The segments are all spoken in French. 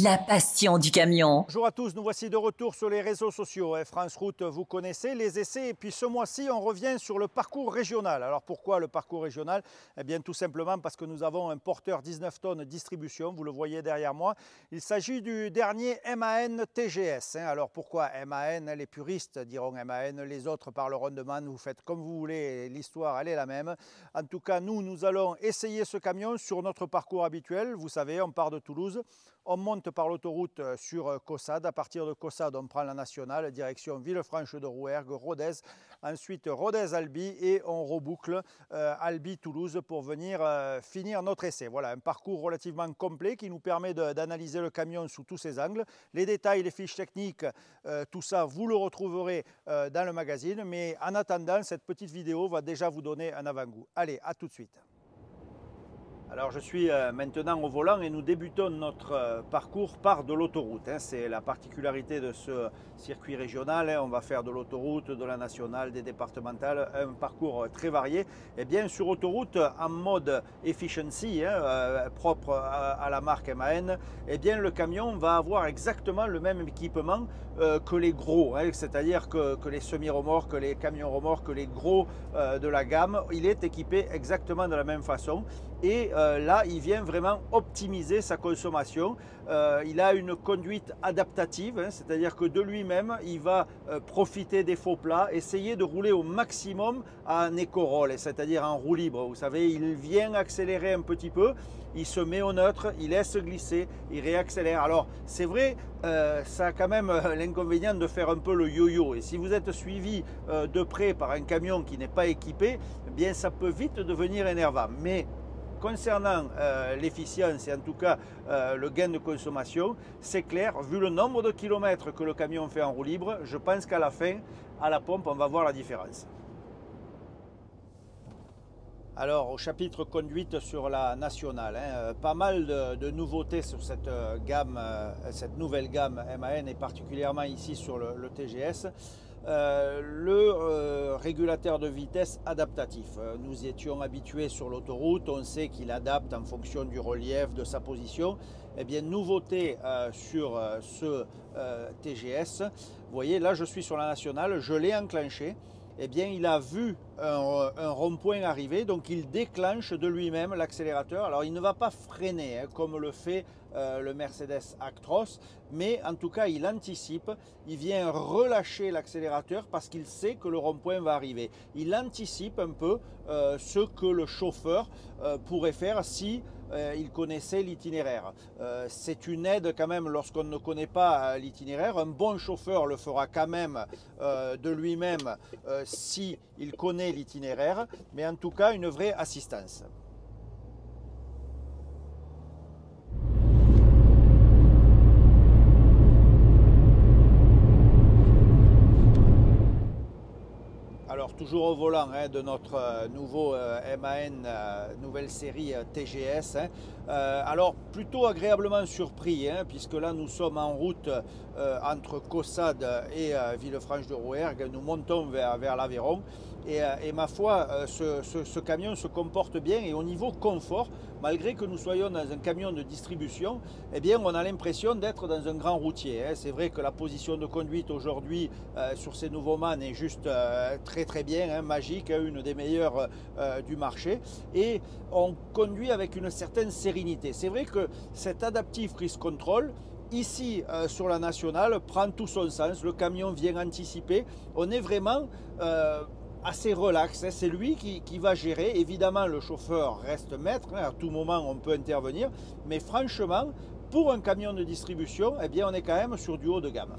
La passion du camion. Bonjour à tous, nous voici de retour sur les réseaux sociaux. France Route, vous connaissez les essais. Et puis ce mois-ci, on revient sur le parcours régional. Alors pourquoi le parcours régional? Eh bien tout simplement parce que nous avons un porteur 19 tonnes distribution, vous le voyez derrière moi. Il s'agit du dernier MAN TGS. Alors pourquoi MAN? Les puristes diront MAN, les autres parleront de MAN. Vous faites comme vous voulez, l'histoire elle est la même. En tout cas, nous allons essayer ce camion sur notre parcours habituel. Vous savez, on part de Toulouse. On monte par l'autoroute sur Caussade. À partir de Caussade, on prend la nationale, direction Villefranche-de-Rouergue, Rodez. Ensuite, Rodez-Albi et on reboucle Albi-Toulouse pour venir finir notre essai. Voilà, un parcours relativement complet qui nous permet d'analyser le camion sous tous ses angles. Les détails, les fiches techniques, tout ça, vous le retrouverez dans le magazine. Mais en attendant, cette petite vidéo va déjà vous donner un avant-goût. Allez, à tout de suite. Alors je suis maintenant au volant et nous débutons notre parcours par de l'autoroute. C'est la particularité de ce circuit régional. On va faire de l'autoroute, de la nationale, des départementales, un parcours très varié. Et bien sur autoroute en mode efficiency, propre à la marque MAN, et bien le camion va avoir exactement le même équipement que les gros. C'est-à-dire que les semi-remorques, les camions remorques, les gros de la gamme, il est équipé exactement de la même façon. Et là, il vient vraiment optimiser sa consommation. Il a une conduite adaptative, c'est-à-dire que de lui-même, il va profiter des faux plats, essayer de rouler au maximum en éco-roll, c'est-à-dire en roue libre. Vous savez, il vient accélérer un petit peu, il se met au neutre, il laisse glisser, il réaccélère. Alors, c'est vrai, ça a quand même l'inconvénient de faire un peu le yo-yo. Et si vous êtes suivi de près par un camion qui n'est pas équipé, eh bien, ça peut vite devenir énervant. Mais concernant l'efficience et en tout cas le gain de consommation, c'est clair, vu le nombre de kilomètres que le camion fait en roue libre, je pense qu'à la fin, à la pompe, on va voir la différence. Alors au chapitre conduite sur la nationale, pas mal de nouveautés sur cette gamme, cette nouvelle gamme MAN et particulièrement ici sur le TGS. Le régulateur de vitesse adaptatif. Nous étions habitués sur l'autoroute, on sait qu'il adapte en fonction du relief, de sa position. Eh bien, nouveauté sur ce TGS. Vous voyez, là je suis sur la nationale, je l'ai enclenché. Eh bien, il a vu un rond-point arriver, donc il déclenche de lui-même l'accélérateur. Alors, il ne va pas freiner comme le fait le Mercedes Actros, mais en tout cas, il anticipe, il vient relâcher l'accélérateur parce qu'il sait que le rond-point va arriver. Il anticipe un peu ce que le chauffeur pourrait faire si il connaissait l'itinéraire. C'est une aide quand même lorsqu'on ne connaît pas l'itinéraire. Un bon chauffeur le fera quand même de lui-même si il connaît l'itinéraire, mais en tout cas une vraie assistance. Alors toujours au volant de notre nouveau MAN, nouvelle série TGS. Alors plutôt agréablement surpris, puisque là nous sommes en route entre Caussade et Villefranche-de-Rouergue. Nous montons vers l'Aveyron. Et ma foi, ce camion se comporte bien et au niveau confort, malgré que nous soyons dans un camion de distribution, eh bien, on a l'impression d'être dans un grand routier. C'est vrai que la position de conduite aujourd'hui sur ces nouveaux MAN est juste très bien, magique, une des meilleures du marché. Et on conduit avec une certaine sérénité. C'est vrai que cet Adaptive Cruise Control, ici sur la nationale, prend tout son sens. Le camion vient anticiper. On est vraiment assez relax, c'est lui qui va gérer. Évidemment, le chauffeur reste maître, à tout moment on peut intervenir, mais franchement, pour un camion de distribution, eh bien, on est quand même sur du haut de gamme.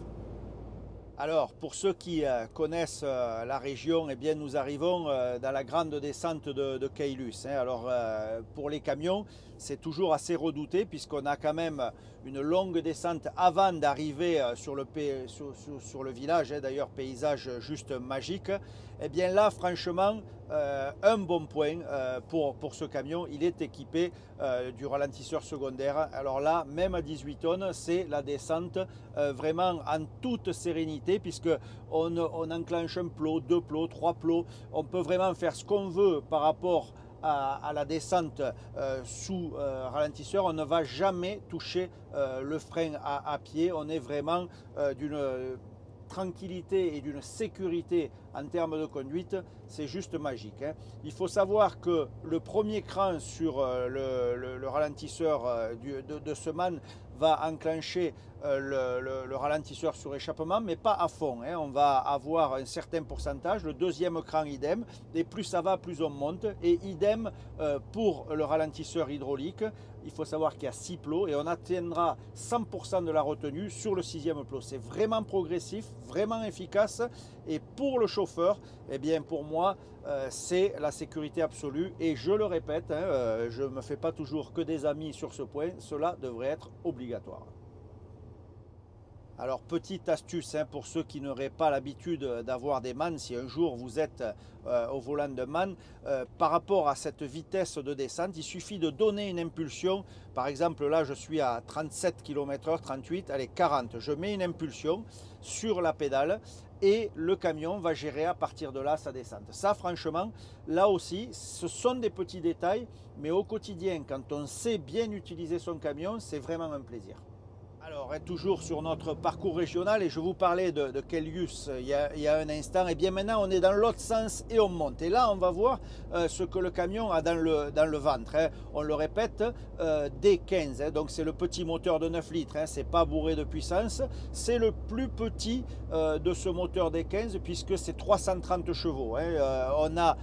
Alors, pour ceux qui connaissent la région, eh bien, nous arrivons dans la grande descente de Caylus. Alors, pour les camions, c'est toujours assez redouté puisqu'on a quand même une longue descente avant d'arriver sur le village. D'ailleurs, paysage juste magique. Eh bien là, franchement, un bon point pour ce camion. Il est équipé du ralentisseur secondaire. Alors là, même à 18 tonnes, c'est la descente vraiment en toute sérénité puisque on enclenche un plot, deux plots, trois plots. On peut vraiment faire ce qu'on veut par rapport à la descente sous ralentisseur, on ne va jamais toucher le frein à pied. On est vraiment d'une tranquillité et d'une sécurité en termes de conduite, c'est juste magique, hein. Il faut savoir que le premier cran sur le ralentisseur de ce man va enclencher le ralentisseur sur échappement, mais pas à fond, hein. On va avoir un certain pourcentage. Le deuxième cran, idem, et plus ça va, plus on monte. Et idem pour le ralentisseur hydraulique. Il faut savoir qu'il y a 6 plots et on atteindra 100% de la retenue sur le 6e plot. C'est vraiment progressif, vraiment efficace. Et pour le chauffeur, eh bien pour moi, c'est la sécurité absolue. Et je le répète, hein, je ne me fais pas toujours que des amis sur ce point. Cela devrait être obligatoire. Alors, petite astuce, hein, pour ceux qui n'auraient pas l'habitude d'avoir des mannes, si un jour vous êtes au volant de manne, par rapport à cette vitesse de descente, il suffit de donner une impulsion. Par exemple, là, je suis à 37 km/h, 38, allez, 40. Je mets une impulsion sur la pédale et le camion va gérer à partir de là sa descente. Ça, franchement, là aussi, ce sont des petits détails, mais au quotidien, quand on sait bien utiliser son camion, c'est vraiment un plaisir. Alors, toujours sur notre parcours régional, et je vous parlais de Caylus il y a un instant, et bien maintenant on est dans l'autre sens et on monte. Et là on va voir ce que le camion a dans le ventre, hein. On le répète, D15, hein, donc c'est le petit moteur de 9 litres, hein, c'est pas bourré de puissance, c'est le plus petit de ce moteur D15 puisque c'est 330 chevaux, hein. On a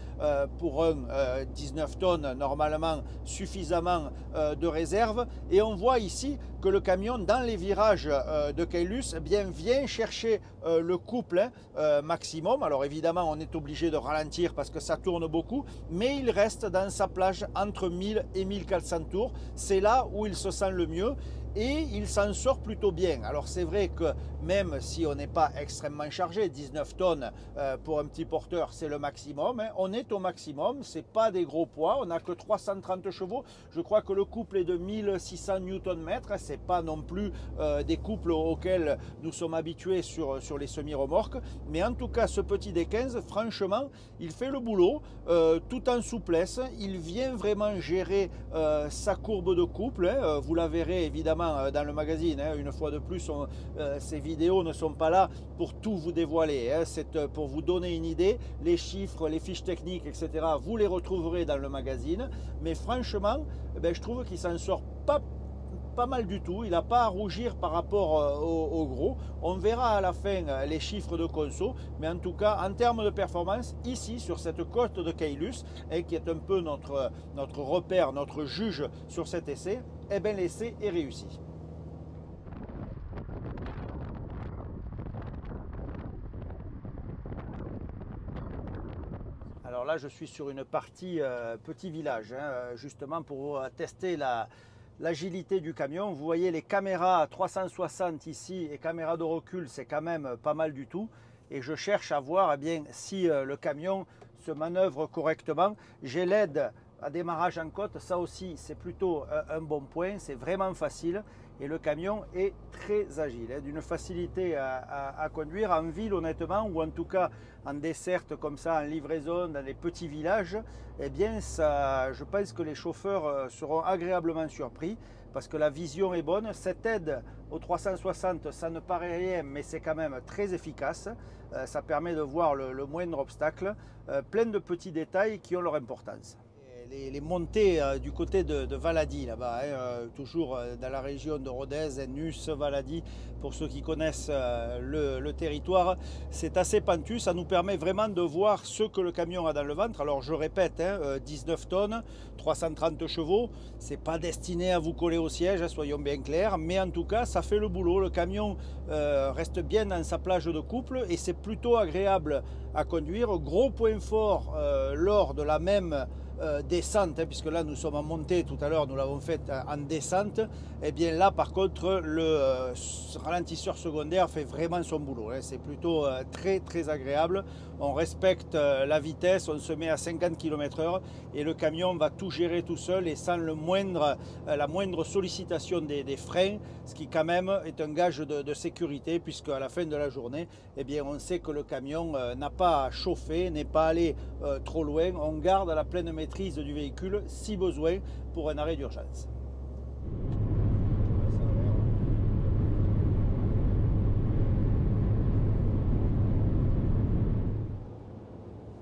pour un 19 tonnes normalement suffisamment de réserve, et on voit ici que le camion dans les virages de Caylus vient chercher le couple, hein, maximum. Alors évidemment on est obligé de ralentir parce que ça tourne beaucoup, mais il reste dans sa plage entre 1000 et 1400 tours. C'est là où il se sent le mieux et il s'en sort plutôt bien. Alors c'est vrai que même si on n'est pas extrêmement chargé, 19 tonnes pour un petit porteur c'est le maximum, hein. On est au maximum, c'est pas des gros poids, on n'a que 330 chevaux, je crois que le couple est de 1600 Nm, c'est pas non plus des couples auxquels nous sommes habitués sur les semi-remorques, mais en tout cas ce petit D15, franchement il fait le boulot tout en souplesse. Il vient vraiment gérer sa courbe de couple, hein. Vous la verrez évidemment dans le magazine, hein. Une fois de plus, ces vidéos ne sont pas là pour tout vous dévoiler, hein. C'est pour vous donner une idée. Les chiffres, les fiches techniques, etc., vous les retrouverez dans le magazine. Mais franchement, je trouve qu'il s'en sort pas mal du tout. Il n'a pas à rougir par rapport au gros. On verra à la fin les chiffres de conso, mais en tout cas en termes de performance, ici sur cette côte de Caylus, et qui est un peu notre repère, notre juge sur cet essai, eh bien l'essai est réussi. Alors là je suis sur une partie petit village, hein, justement pour tester l'agilité du camion. Vous voyez les caméras 360 ici et caméra de recul, c'est quand même pas mal du tout. Et je cherche à voir eh bien, si le camion se manœuvre correctement. J'ai l'aide à démarrage en côte, ça aussi c'est plutôt un bon point, c'est vraiment facile. Et le camion est très agile, hein, d'une facilité à conduire en ville honnêtement, ou en tout cas en desserte comme ça, en livraison dans les petits villages. Eh bien ça, je pense que les chauffeurs seront agréablement surpris parce que la vision est bonne. Cette aide au 360, ça ne paraît rien, mais c'est quand même très efficace. Ça permet de voir le moindre obstacle, plein de petits détails qui ont leur importance. Les montées du côté de Valadi là-bas, hein, toujours dans la région de Rodez, Nus, Valadi, pour ceux qui connaissent le territoire, c'est assez pentu. Ça nous permet vraiment de voir ce que le camion a dans le ventre. Alors je répète, hein, 19 tonnes, 330 chevaux, c'est pas destiné à vous coller au siège, hein, soyons bien clairs, mais en tout cas ça fait le boulot. Le camion reste bien dans sa plage de couple et c'est plutôt agréable à conduire. Gros point fort lors de la même descente, hein, puisque là nous sommes en montée, tout à l'heure nous l'avons fait en descente, et bien là par contre le ralentisseur secondaire fait vraiment son boulot, hein. C'est plutôt très agréable. On respecte la vitesse, on se met à 50 km/h et le camion va tout gérer tout seul et sans la moindre sollicitation des freins, ce qui quand même est un gage de sécurité, puisque à la fin de la journée, eh bien, on sait que le camion n'a pas chauffé, n'est pas allé trop loin, on garde la pleine maîtrise maîtrise du véhicule si besoin pour un arrêt d'urgence.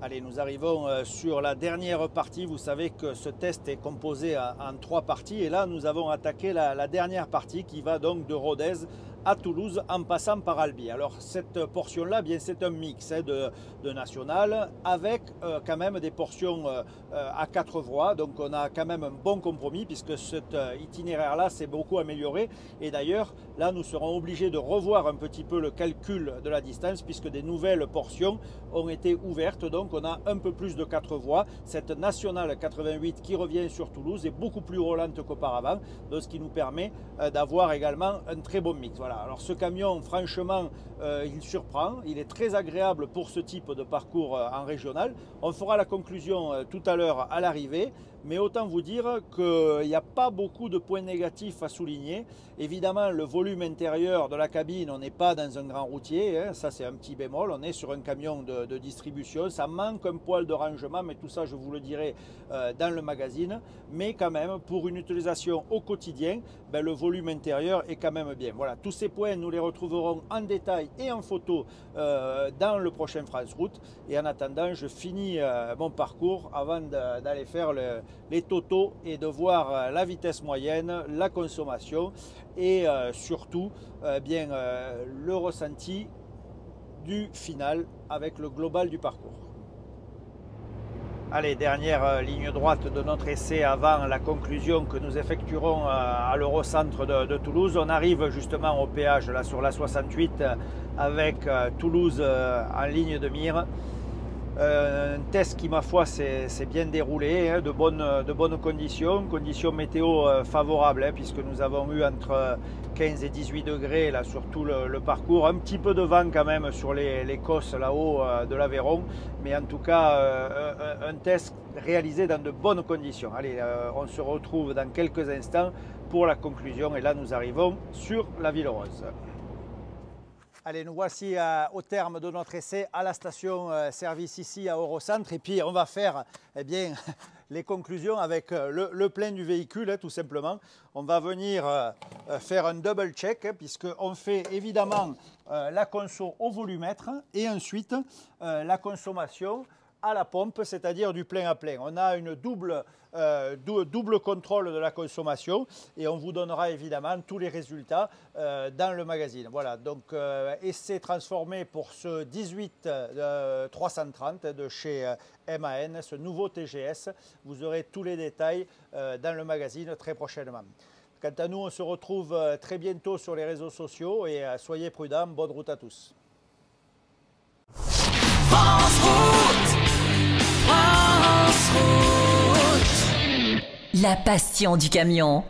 Allez, nous arrivons sur la dernière partie. Vous savez que ce test est composé en 3 parties. Et là, nous avons attaqué la dernière partie qui va donc de Rodez à Toulouse en passant par Albi. Alors cette portion-là, bien c'est un mix de national avec quand même des portions à 4 voies. Donc on a quand même un bon compromis puisque cet itinéraire-là s'est beaucoup amélioré. Et d'ailleurs, là, nous serons obligés de revoir un petit peu le calcul de la distance puisque des nouvelles portions ont été ouvertes. Donc on a un peu plus de 4 voies. Cette nationale 88 qui revient sur Toulouse est beaucoup plus roulante qu'auparavant, donc ce qui nous permet d'avoir également un très bon mix. Voilà. Alors ce camion, franchement, il surprend. Il est très agréable pour ce type de parcours en régional. On fera la conclusion tout à l'heure à l'arrivée. Mais autant vous dire qu'il n'y a pas beaucoup de points négatifs à souligner. Évidemment, le volume intérieur de la cabine, on n'est pas dans un grand routier, hein, ça c'est un petit bémol, on est sur un camion de distribution, ça manque un poil de rangement, mais tout ça je vous le dirai dans le magazine. Mais quand même, pour une utilisation au quotidien, ben, le volume intérieur est quand même bien. Voilà, tous ces points, nous les retrouverons en détail et en photo dans le prochain France Route. Et en attendant, je finis mon parcours avant d'aller faire les totaux et de voir la vitesse moyenne, la consommation et surtout bien le ressenti du final avec le global du parcours. Allez, dernière ligne droite de notre essai avant la conclusion que nous effectuerons à l'Eurocentre de Toulouse. On arrive justement au péage là sur la 68 avec Toulouse en ligne de mire. Un test qui, ma foi, s'est bien déroulé, hein, de bonnes conditions météo favorables, hein, puisque nous avons eu entre 15 et 18 degrés là, sur tout le parcours. Un petit peu de vent quand même sur les cosses là-haut de l'Aveyron, mais en tout cas, un test réalisé dans de bonnes conditions. Allez, on se retrouve dans quelques instants pour la conclusion, et là, nous arrivons sur la Ville Rose. Allez, nous voici au terme de notre essai à la station service ici à Eurocentre. Et puis, on va faire bien, les conclusions avec le plein du véhicule, hein, tout simplement. On va venir faire un double check, hein, puisqu'on fait évidemment la conso au volumètre et ensuite la consommation à la pompe, c'est-à-dire du plein à plein. On a une double contrôle de la consommation et on vous donnera évidemment tous les résultats dans le magazine. Voilà, donc essai transformé pour ce 18 330 de chez MAN, ce nouveau TGS. Vous aurez tous les détails dans le magazine très prochainement. Quant à nous, on se retrouve très bientôt sur les réseaux sociaux et soyez prudents. Bonne route à tous. France Route. France Route. La passion du camion.